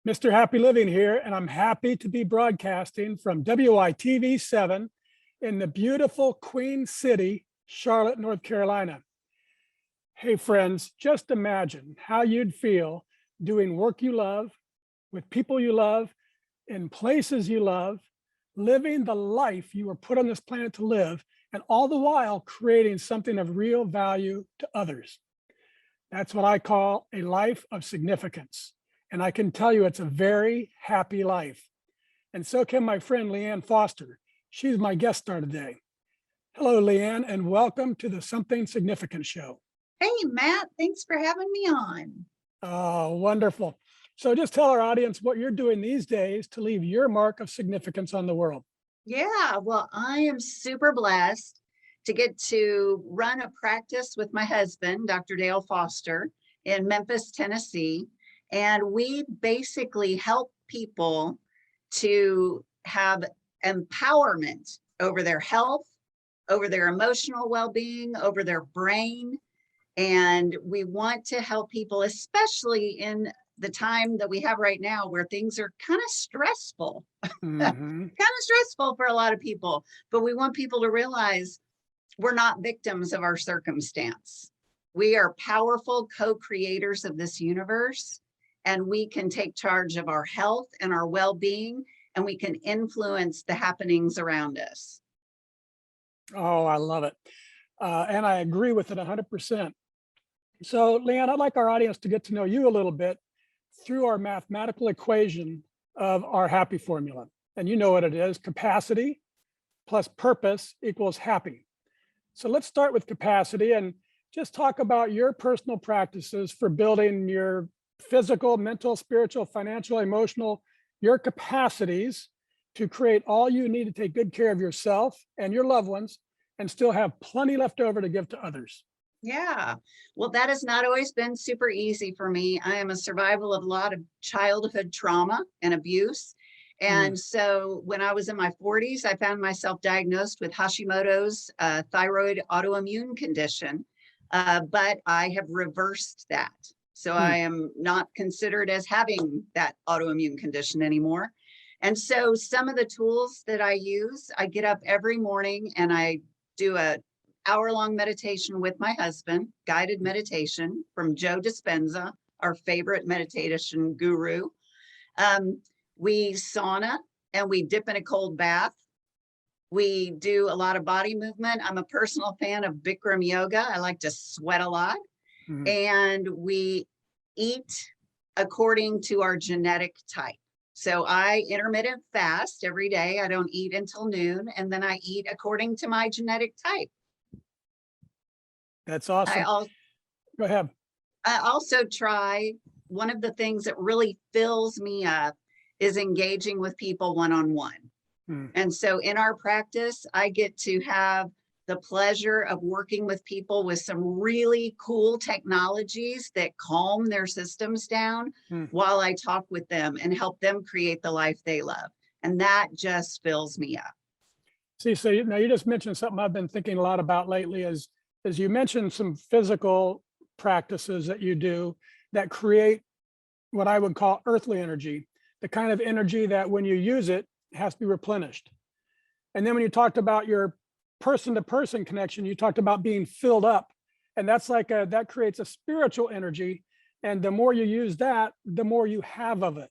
Mr. Happy Living here, and I'm happy to be broadcasting from WYTV7 in the beautiful Queen City, Charlotte, North Carolina. Hey friends, just imagine how you'd feel doing work you love, with people you love, in places you love, living the life you were put on this planet to live, and all the while creating something of real value to others. That's what I call a life of significance. And I can tell you it's a very happy life. And so can my friend Leanne Foster. She's my guest star today. Hello, Leanne, and welcome to the Something Significant Show. Hey, Matt, thanks for having me on. Oh, wonderful. So just tell our audience what you're doing these days to leave your mark of significance on the world. Yeah, well, I am super blessed to get to run a practice with my husband, Dr. Dale Foster, in Memphis, Tennessee. And we basically help people to have empowerment over their health, over their emotional well-being, over their brain. And we want to help people, especially in the time that we have right now where things are kind of stressful, kind of stressful for a lot of people. But we want people to realize we're not victims of our circumstance. We are powerful co-creators of this universe. And we can take charge of our health and our well-being, and we can influence the happenings around us. Oh, I love it. And I agree with it 100%. So, Leanne, I'd like our audience to get to know you a little bit through our mathematical equation of our happy formula. And you know what it is: capacity plus purpose equals happy. So let's start with capacity and just talk about your personal practices for building your physical, mental, spiritual, financial, emotional, your capacities to create all you need to take good care of yourself and your loved ones and still have plenty left over to give to others. Yeah, well, that has not always been super easy for me. I am a survival of a lot of childhood trauma and abuse. And so when I was in my 40s, I found myself diagnosed with Hashimoto's thyroid autoimmune condition, but I have reversed that. So I am not considered as having that autoimmune condition anymore. And so some of the tools that I use, I get up every morning and I do a hour-long meditation with my husband, guided meditation from Joe Dispenza, our favorite meditation guru. We sauna and we dip in a cold bath. We do a lot of body movement. I'm a personal fan of Bikram yoga. I like to sweat a lot. And we eat according to our genetic type. So I intermittent fast every day. I don't eat until noon, and then I eat according to my genetic type. That's awesome. Go ahead. I also try, one of the things that really fills me up is engaging with people one-on-one. And so in our practice, I get to have the pleasure of working with people with some really cool technologies that calm their systems down while I talk with them and help them create the life they love. And that just fills me up. See, so now you just mentioned something I've been thinking a lot about lately is you mentioned some physical practices that you do that create what I would call earthly energy, the kind of energy that when you use it has to be replenished. And then when you talked about your person-to-person connection, you talked about being filled up, and that's like that creates a spiritual energy, and the more you use that, the more you have of it.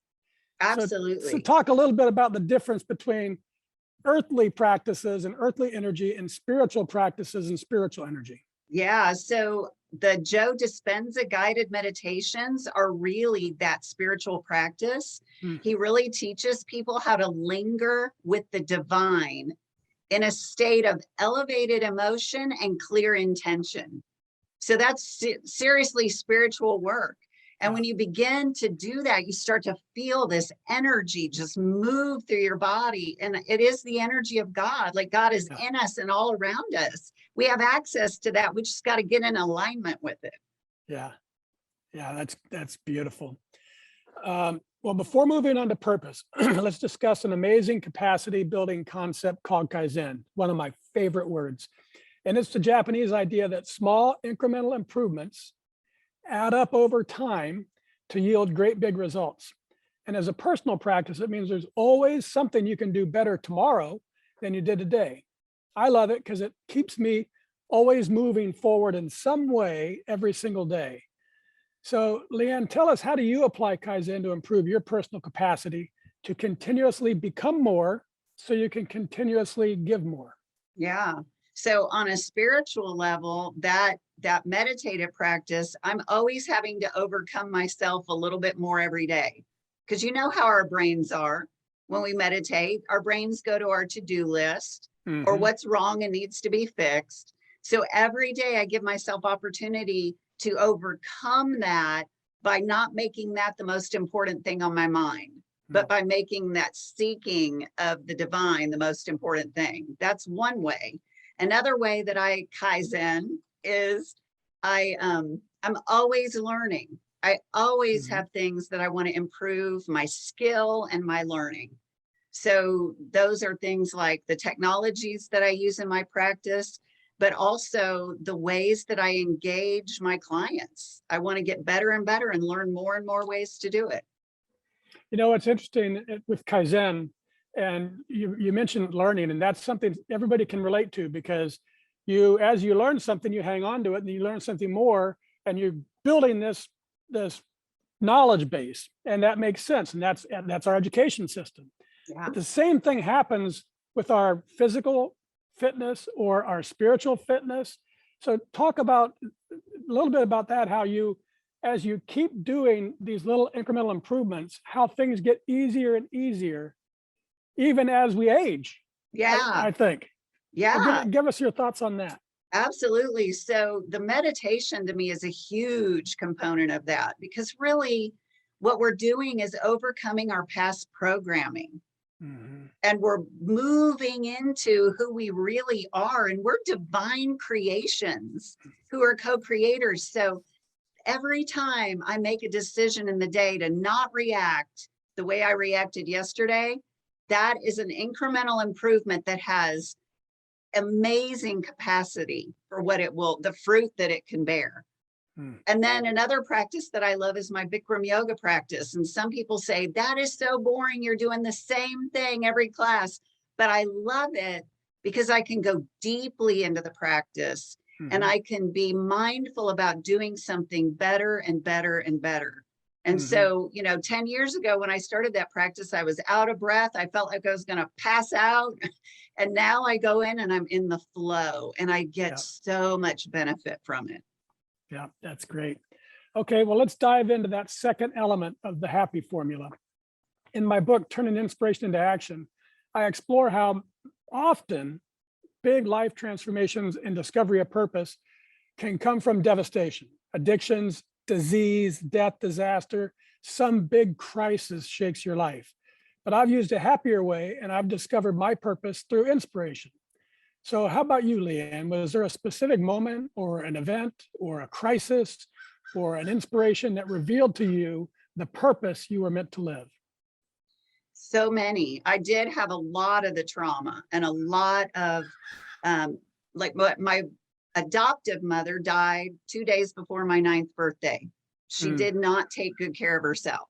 Absolutely. So talk a little bit about the difference between earthly practices and earthly energy and spiritual practices and spiritual energy. Yeah, so the Joe Dispenza guided meditations are really that spiritual practice. He really teaches people how to linger with the divine in a state of elevated emotion and clear intention. So that's seriously spiritual work. And when you begin to do that, you start to feel this energy just move through your body. And it is the energy of God. Like God is in us and all around us. We have access to that. We just got to get in alignment with it. Yeah. Yeah, that's beautiful. Well, before moving on to purpose, let's discuss an amazing capacity building concept called kaizen, one of my favorite words. And it's the Japanese idea that small incremental improvements add up over time to yield great big results. And as a personal practice, it means there's always something you can do better tomorrow than you did today. I love it because it keeps me always moving forward in some way every single day. So Leanne, tell us, how do you apply Kaizen to improve your personal capacity to continuously become more so you can continuously give more? Yeah. So on a spiritual level, that meditative practice, I'm always having to overcome myself a little bit more every day. Because you know how our brains are. When we meditate, our brains go to our to-do list or what's wrong and needs to be fixed. So every day I give myself opportunity to overcome that by not making that the most important thing on my mind, but by making that seeking of the divine the most important thing. That's one way. Another way that I Kaizen is I'm always learning. I always have things that I want to improve my skill and my learning. So those are things like the technologies that I use in my practice, but also the ways that I engage my clients. I want to get better and better and learn more and more ways to do it. You know, it's interesting with Kaizen, and you mentioned learning, and that's something everybody can relate to, because as you learn something, you hang on to it, and you learn something more, and you're building this knowledge base, and that makes sense. And that's our education system. Yeah. But the same thing happens with our physical fitness or our spiritual fitness. So talk about a little bit about that, how as you keep doing these little incremental improvements, how things get easier and easier, even as we age. Yeah. I think. Yeah. Give us your thoughts on that. Absolutely. So the meditation to me is a huge component of that, because really what we're doing is overcoming our past programming. And we're moving into who we really are. And we're divine creations who are co-creators. So every time I make a decision in the day to not react the way I reacted yesterday, that is an incremental improvement that has amazing capacity for the fruit that it can bear. And then another practice that I love is my Bikram yoga practice. And some people say, that is so boring, you're doing the same thing every class. But I love it because I can go deeply into the practice and I can be mindful about doing something better and better and better. And so, 10 years ago, when I started that practice, I was out of breath. I felt like I was going to pass out. And now I go in and I'm in the flow, and I get so much benefit from it. Yeah, that's great. Okay, well, let's dive into that second element of the happy formula. In my book, Turning Inspiration into Action, I explore how often big life transformations and discovery of purpose can come from devastation, addictions, disease, death, disaster. Some big crisis shakes your life. But I've used a happier way, and I've discovered my purpose through inspiration. So how about you, Leanne? Was there a specific moment or an event or a crisis or an inspiration that revealed to you the purpose you were meant to live? So many. I did have a lot of the trauma and a lot of, like my adoptive mother died 2 days before my 9th birthday. She did not take good care of herself,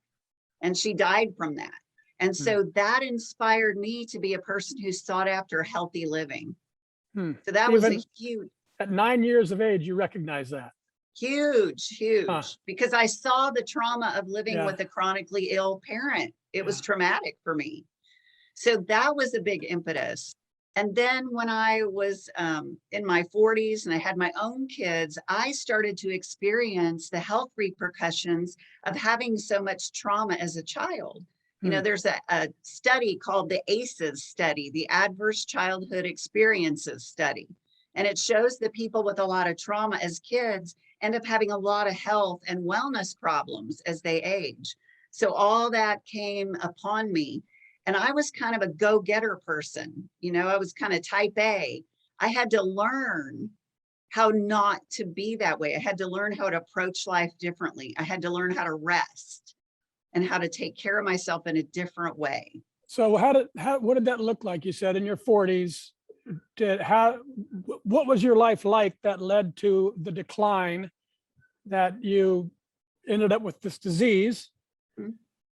and she died from that. And so that inspired me to be a person who sought after healthy living. So that was a huge. At 9 years of age, you recognize that? Huge, because I saw the trauma of living with a chronically ill parent. It was traumatic for me. So that was a big impetus. And then when I was in my 40s and I had my own kids, I started to experience the health repercussions of having so much trauma as a child. There's a study called the ACEs study, the Adverse Childhood Experiences study. And it shows that people with a lot of trauma as kids end up having a lot of health and wellness problems as they age. So all that came upon me. And I was kind of a go-getter person. I was kind of type A. I had to learn how not to be that way. I had to learn how to approach life differently. I had to learn how to rest and how to take care of myself in a different way. So what did that look like? You said in your 40s, what was your life like that led to the decline that you ended up with this disease?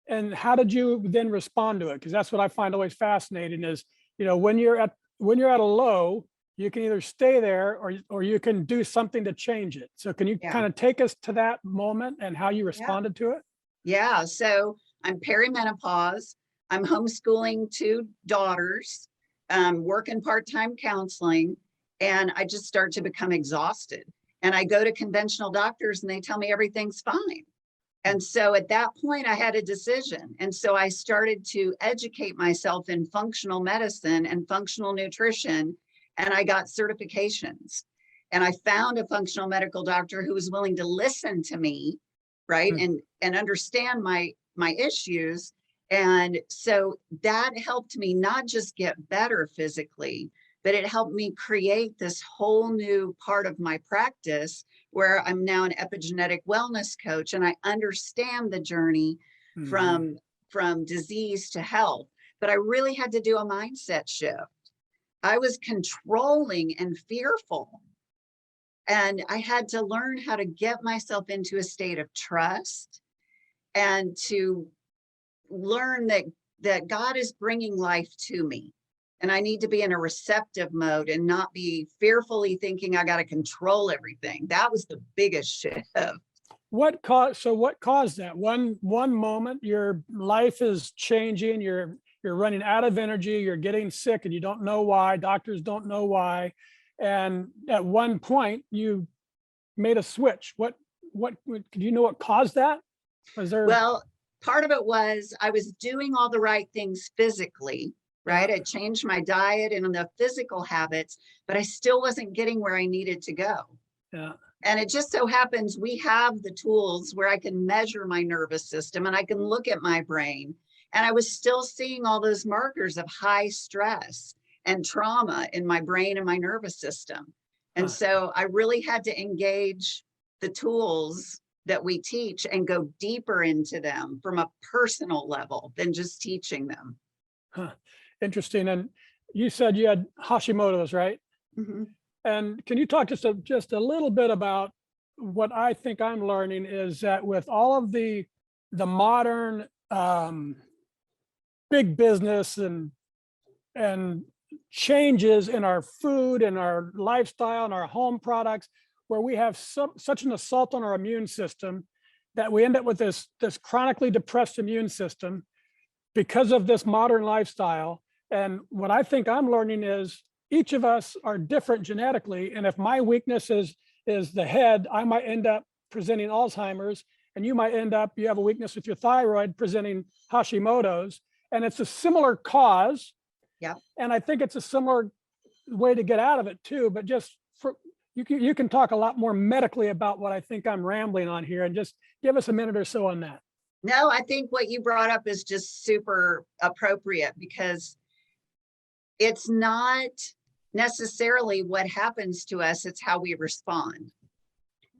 And how did you then respond to it? Because that's what I find always fascinating is, when you're at a low, you can either stay there or you can do something to change it. So can you Yeah. kind of take us to that moment and how you responded to it? Yeah. So I'm perimenopause. I'm homeschooling two daughters, working part-time counseling, and I just start to become exhausted. And I go to conventional doctors and they tell me everything's fine. And so at that point, I had a decision. And so I started to educate myself in functional medicine and functional nutrition, and I got certifications. And I found a functional medical doctor who was willing to listen to me, right, and understand my issues. And so that helped me not just get better physically, but it helped me create this whole new part of my practice where I'm now an epigenetic wellness coach, and I understand the journey from disease to health. But I really had to do a mindset shift. I was controlling and fearful, and I had to learn how to get myself into a state of trust and to learn that God is bringing life to me. And I need to be in a receptive mode and not be fearfully thinking I got to control everything. That was the biggest shift. What caused that? One moment your life is changing, you're running out of energy, you're getting sick and you don't know why, doctors don't know why. And at one point you made a switch. What do you know what caused that? Was there Well, part of it was I was doing all the right things physically, right? I changed my diet and the physical habits, but I still wasn't getting where I needed to go. Yeah. And it just so happens we have the tools where I can measure my nervous system and I can look at my brain. And I was still seeing all those markers of high stress and trauma in my brain and my nervous system. And so I really had to engage the tools that we teach and go deeper into them from a personal level than just teaching them. Huh. Interesting. And you said you had Hashimoto's, right? Mm-hmm. And can you talk just a little bit about what I think I'm learning is that with all of the modern big business and changes in our food and our lifestyle and our home products, where we have such an assault on our immune system that we end up with this chronically depressed immune system because of this modern lifestyle. And what I think I'm learning is each of us are different genetically. And if my weakness is the head, I might end up presenting Alzheimer's, and you might end up, you have a weakness with your thyroid presenting Hashimoto's, and it's a similar cause. Yeah. And I think it's a similar way to get out of it too, but just you can talk a lot more medically about what I think I'm rambling on here, and just give us a minute or so on that. No, I think what you brought up is just super appropriate because it's not necessarily what happens to us, it's how we respond,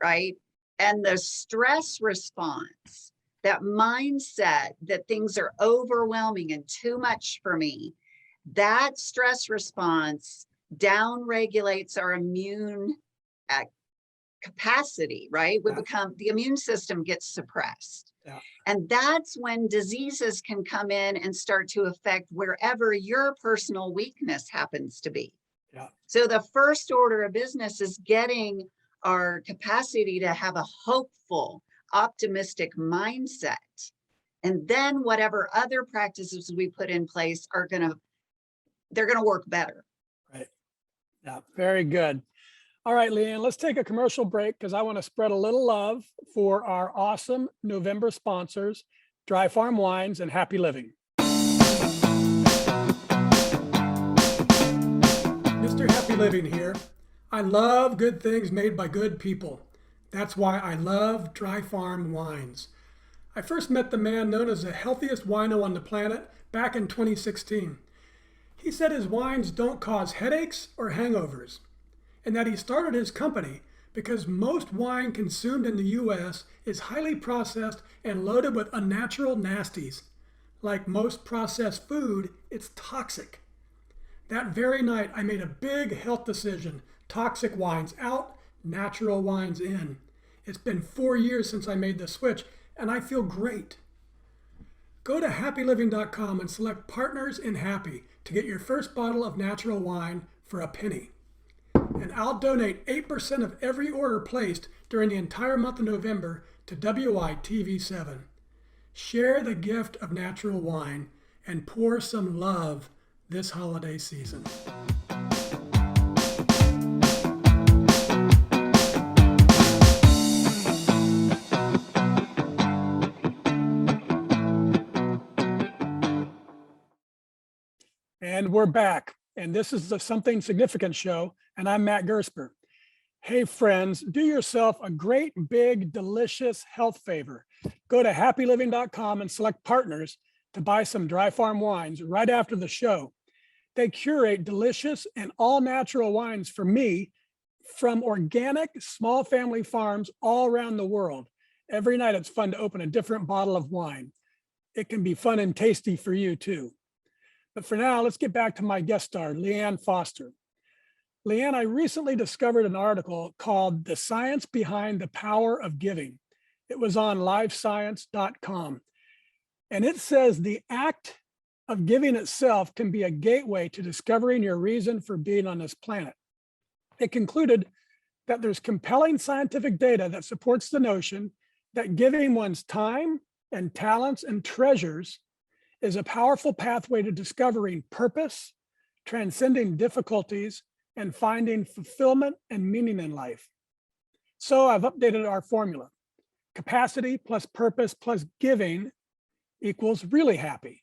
right? And the stress response, that mindset that things are overwhelming and too much for me, that stress response down regulates our immune capacity, right? We become, the immune system gets suppressed. Yeah. And that's when diseases can come in and start to affect wherever your personal weakness happens to be. Yeah. So the first order of business is getting our capacity to have a hopeful, optimistic mindset. And then whatever other practices we put in place they're going to work better. Right. Yeah, very good. All right, Leanne, let's take a commercial break because I want to spread a little love for our awesome November sponsors, Dry Farm Wines and Happy Living. Mr. Happy Living here. I love good things made by good people. That's why I love Dry Farm Wines. I first met the man known as the healthiest wino on the planet back in 2016. He said his wines don't cause headaches or hangovers, and that he started his company because most wine consumed in the U.S. is highly processed and loaded with unnatural nasties. Like most processed food, it's toxic. That very night, I made a big health decision. Toxic wines out, natural wines in. It's been 4 years since I made the switch, and I feel great. Go to happyliving.com and select Partners in Happy to get your first bottle of natural wine for a penny. And I'll donate 8% of every order placed during the entire month of November to WYTV7. Share the gift of natural wine and pour some love this holiday season. And we're back. And this is the Something Significant show. And I'm Matt Gersper. Hey, friends, do yourself a great, big, delicious health favor. Go to happyliving.com and select Partners to buy some Dry Farm wines right after the show. They curate delicious and all natural wines for me from organic small family farms all around the world. Every night it's fun to open a different bottle of wine. It can be fun and tasty for you too. But for now, let's get back to my guest star, Leanne Foster. Leanne, I recently discovered an article called The Science Behind the Power of Giving. It was on livescience.com. And it says the act of giving itself can be a gateway to discovering your reason for being on this planet. It concluded that there's compelling scientific data that supports the notion that giving one's time and talents and treasures is a powerful pathway to discovering purpose, transcending difficulties, and finding fulfillment and meaning in life. So I've updated our formula. Capacity plus purpose plus giving equals really happy.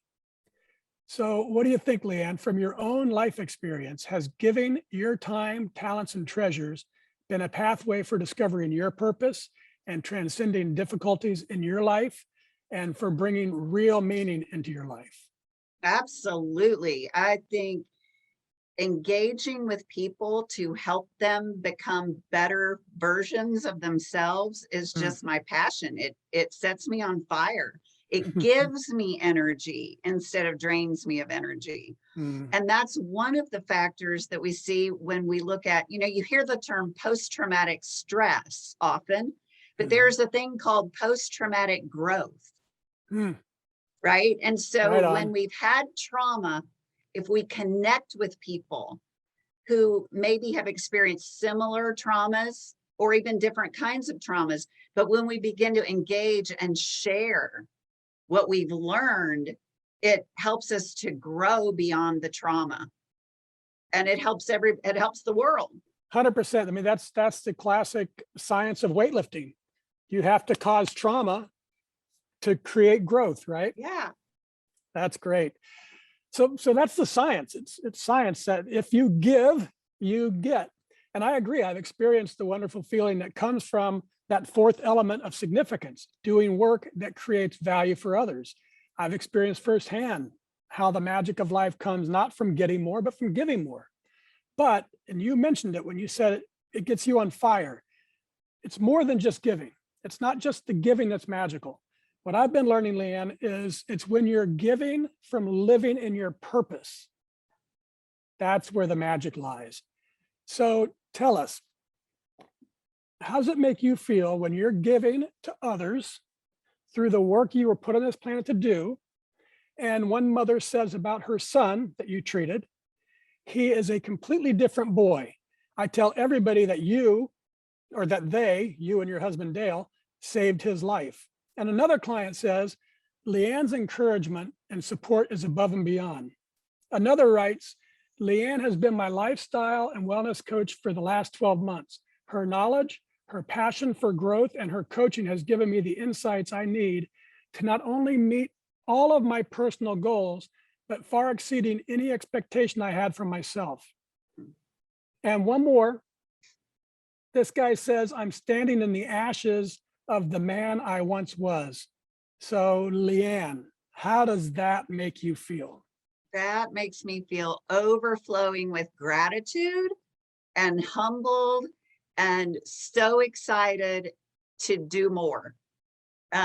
So what do you think, Leanne, from your own life experience, has giving your time, talents, and treasures been a pathway for discovering your purpose and transcending difficulties in your life and for bringing real meaning into your life? Absolutely. I think engaging with people to help them become better versions of themselves is just my passion. It sets me on fire. It gives me energy instead of drains me of energy. And that's one of the factors that we see when we look at, you hear the term post-traumatic stress often, but there's a thing called post-traumatic growth. Right. And so when we've had trauma, if we connect with people who maybe have experienced similar traumas or even different kinds of traumas, but when we begin to engage and share what we've learned, it helps us to grow beyond the trauma. And it helps the world. 100%. I mean, that's the classic science of weightlifting. You have to cause trauma to create growth, right? Yeah. That's great. So that's the science. It's science that if you give, you get. And I agree. I've experienced the wonderful feeling that comes from that fourth element of significance, doing work that creates value for others. I've experienced firsthand how the magic of life comes not from getting more, but from giving more. But, and you mentioned it when you said it gets you on fire. It's more than just giving. It's not just the giving that's magical. What I've been learning, Leanne, is it's when you're giving from living in your purpose. That's where the magic lies. So tell us, how does it make you feel when you're giving to others through the work you were put on this planet to do? And one mother says about her son that you treated, he is a completely different boy. I tell everybody that you and your husband Dale, saved his life. And another client says, Leanne's encouragement and support is above and beyond. Another writes, Leanne has been my lifestyle and wellness coach for the last 12 months. Her knowledge, her passion for growth, and her coaching has given me the insights I need to not only meet all of my personal goals, but far exceeding any expectation I had from myself. And one more, this guy says, I'm standing in the ashes of the man I once was. So Leanne, how does that make you feel? That makes me feel overflowing with gratitude and humbled and so excited to do more.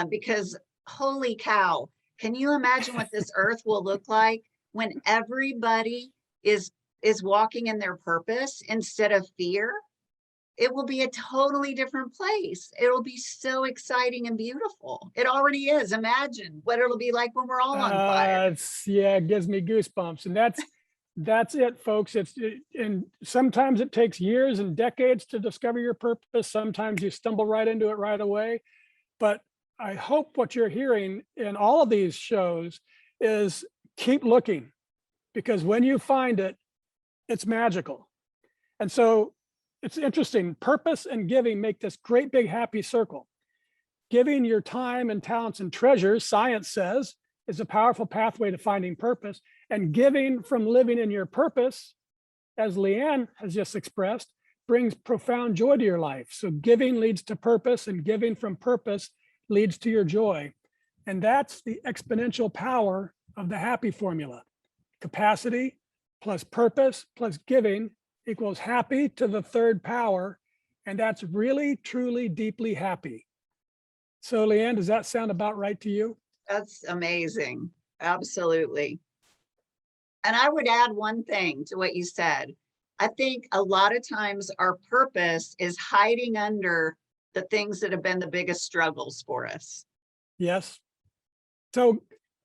Because holy cow, can you imagine what this earth will look like when everybody is walking in their purpose instead of fear? it will be a totally different place. It'll be so exciting and beautiful. It already is. Imagine what it'll be like when we're all on fire. Yeah, it gives me goosebumps, and that's it, folks. And sometimes it takes years and decades to discover your purpose. Sometimes you stumble right into it right away. But I hope what you're hearing in all of these shows is keep looking, because when you find it, it's magical. And so it's interesting. Purpose and giving make this great big happy circle. Giving your time and talents and treasures, science says, is a powerful pathway to finding purpose. And giving from living in your purpose, as Leanne has just expressed, brings profound joy to your life. So giving leads to purpose, and giving from purpose leads to your joy. And that's the exponential power of the happy formula. Capacity plus purpose plus giving equals happy to the third power. And that's really, truly, deeply happy. So Leanne, does that sound about right to you? That's amazing. Absolutely. And I would add one thing to what you said. I think a lot of times our purpose is hiding under the things that have been the biggest struggles for us. Yes. So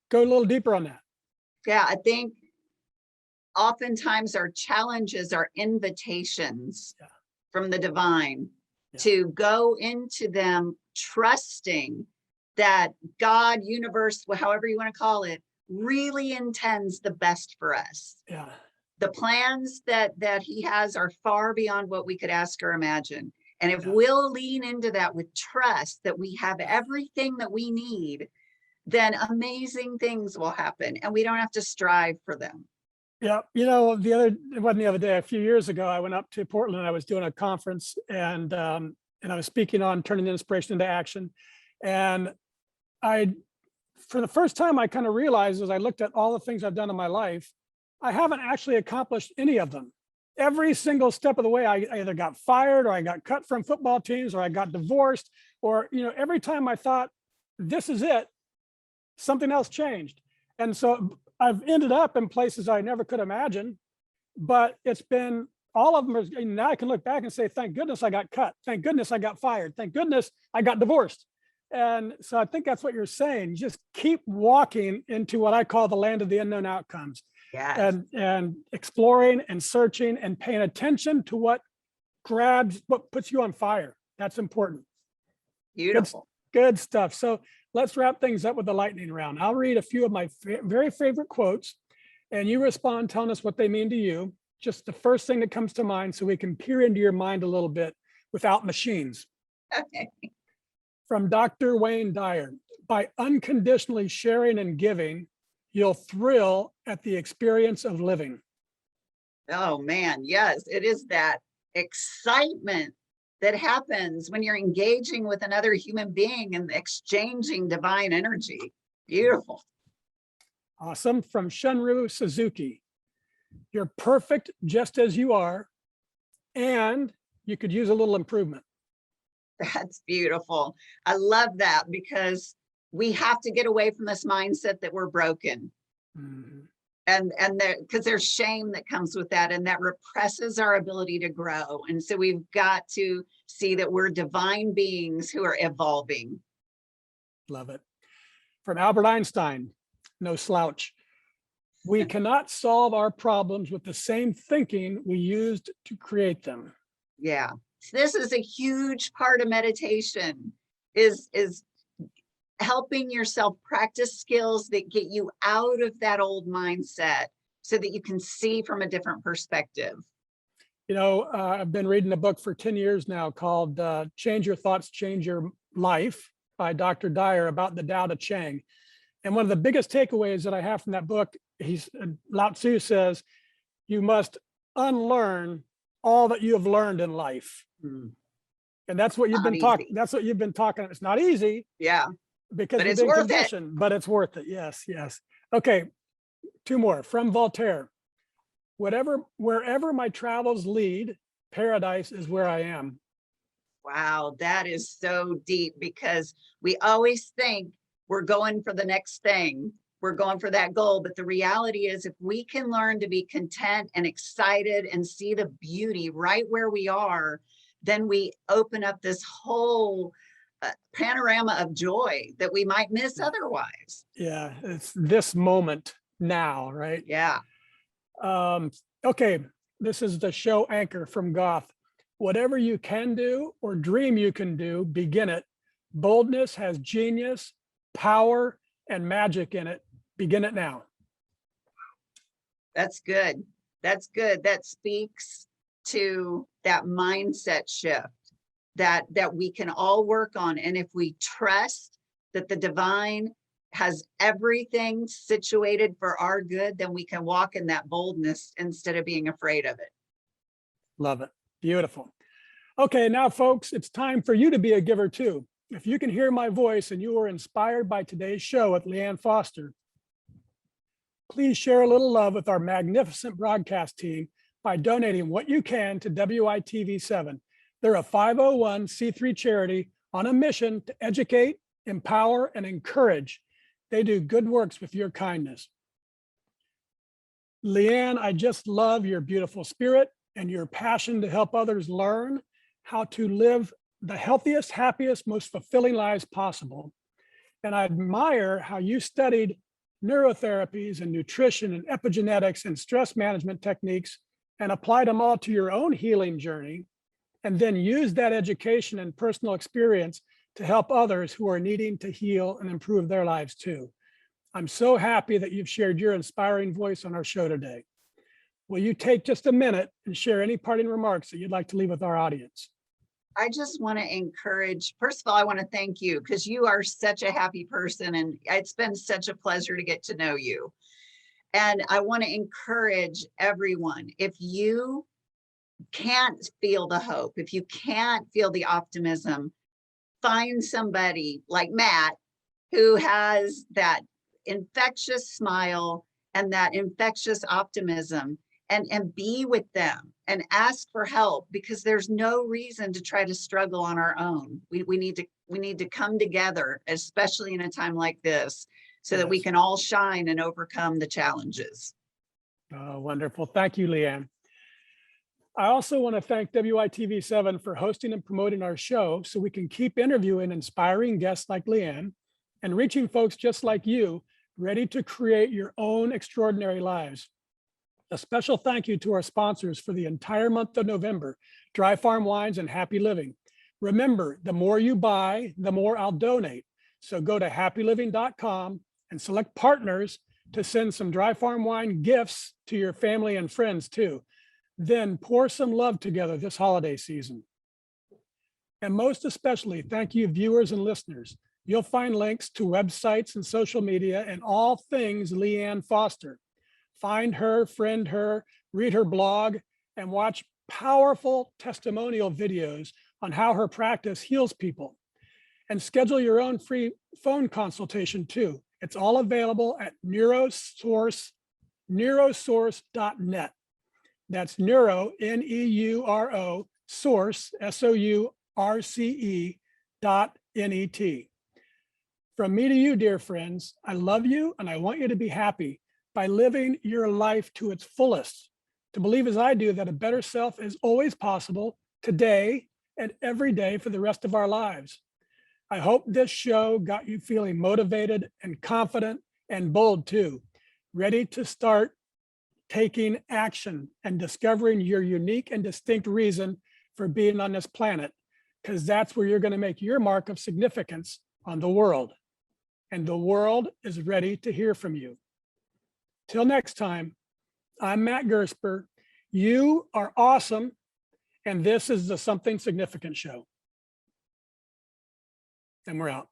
go a little deeper on that. Yeah, I think oftentimes our challenges are invitations from the divine to go into them, trusting that God, universe, however you want to call it, really intends the best for us. Yeah. The plans that he has are far beyond what we could ask or imagine. And if we'll lean into that with trust that we have everything that we need, then amazing things will happen and we don't have to strive for them. Yeah. It wasn't the other day, a few years ago, I went up to Portland. I was doing a conference, and I was speaking on turning inspiration into action. And for the first time, I kind of realized, as I looked at all the things I've done in my life, I haven't actually accomplished any of them. Every single step of the way, I either got fired, or I got cut from football teams, or I got divorced, or, every time I thought, this is it, something else changed. And so I've ended up in places I never could imagine, but it's been, all of them are, now I can look back and say, thank goodness I got cut. Thank goodness I got fired. Thank goodness I got divorced. And so I think that's what you're saying. Just keep walking into what I call the land of the unknown outcomes. Yes. And exploring and searching and paying attention to what puts you on fire. That's important. Beautiful. Good stuff. So let's wrap things up with the lightning round. I'll read a few of my very favorite quotes, and you respond telling us what they mean to you. Just the first thing that comes to mind, so we can peer into your mind a little bit without machines. Okay. From Dr. Wayne Dyer: by unconditionally sharing and giving, you'll thrill at the experience of living. Oh man, yes, it is that excitement that happens when you're engaging with another human being and exchanging divine energy. Beautiful. Awesome. From Shunryu Suzuki: you're perfect just as you are, and you could use a little improvement. That's beautiful. I love that, because we have to get away from this mindset that we're broken. Mm-hmm. And because there's shame that comes with that, and that represses our ability to grow. And so we've got to see that we're divine beings who are evolving. Love it. From Albert Einstein, no slouch: we cannot solve our problems with the same thinking we used to create them. Yeah. So this is a huge part of meditation, is helping yourself practice skills that get you out of that old mindset so that you can see from a different perspective. I've been reading a book for 10 years now called Change Your Thoughts, Change Your Life by Dr. Dyer, about the Tao Te Ching. And one of the biggest takeaways that I have from that book, Lao Tzu says, you must unlearn all that you have learned in life. And that's what you've been talking. That's what you've been talking. It's not easy. Yeah. Because but we've it's been worth conditioned, but it's worth it. Yes, yes. Okay, two more. From Voltaire: wherever my travels lead, paradise is where I am. Wow, that is so deep, because we always think we're going for the next thing. We're going for that goal. But the reality is, if we can learn to be content and excited and see the beauty right where we are, then we open up this whole panorama of joy that we might miss otherwise. Yeah, it's this moment now, right? Yeah. Okay, this is the show anchor from Goth. Whatever you can do or dream you can do, begin it. Boldness has genius, power, and magic in it. Begin it now. That's good. That's good. That speaks to that mindset shift that we can all work on. And if we trust that the divine has everything situated for our good, then we can walk in that boldness instead of being afraid of it. Love it. Beautiful. Okay, now folks, it's time for you to be a giver too. If you can hear my voice and you were inspired by today's show with Leanne Foster, please share a little love with our magnificent broadcast team by donating what you can to WYTV7. They're a 501c3 charity on a mission to educate, empower, and encourage. They do good works with your kindness. Leanne, I just love your beautiful spirit and your passion to help others learn how to live the healthiest, happiest, most fulfilling lives possible. And I admire how you studied neurotherapies and nutrition and epigenetics and stress management techniques and applied them all to your own healing journey, and then used that education and personal experience to help others who are needing to heal and improve their lives too. I'm so happy that you've shared your inspiring voice on our show today. Will you take just a minute and share any parting remarks that you'd like to leave with our audience? I just want to encourage, first of all, I want to thank you because you are such a happy person and it's been such a pleasure to get to know you. And I want to encourage everyone, if you can't feel the hope, if you can't feel the optimism, find somebody like Matt who has that infectious smile and that infectious optimism, and be with them and ask for help, because there's no reason to try to struggle on our own. We need to come together, especially in a time like this, so that we can all shine and overcome the challenges. Oh, wonderful. Thank you, Leanne. I also want to thank WYTV7 for hosting and promoting our show so we can keep interviewing inspiring guests like Leanne and reaching folks just like you, ready to create your own extraordinary lives. A special thank you to our sponsors for the entire month of November, Dry Farm Wines and Happy Living. Remember, the more you buy, the more I'll donate. So go to happyliving.com and select partners to send some Dry Farm Wine gifts to your family and friends too. Then pour some love together this holiday season. And most especially, thank you viewers and listeners. You'll find links to websites and social media and all things Leanne Foster. Find her, friend her, read her blog, and watch powerful testimonial videos on how her practice heals people. And schedule your own free phone consultation too. It's all available at neurosource.net. That's neuro, N-E-U-R-O, source, SOURCE.net. From me to you, dear friends, I love you and I want you to be happy by living your life to its fullest, to believe as I do that a better self is always possible today and every day for the rest of our lives. I hope this show got you feeling motivated and confident and bold too, ready to start taking action and discovering your unique and distinct reason for being on this planet, because that's where you're going to make your mark of significance on the world. And the world is ready to hear from you. Till next time, I'm Matt Gersper. You are awesome. And this is the Something Significant Show. And we're out.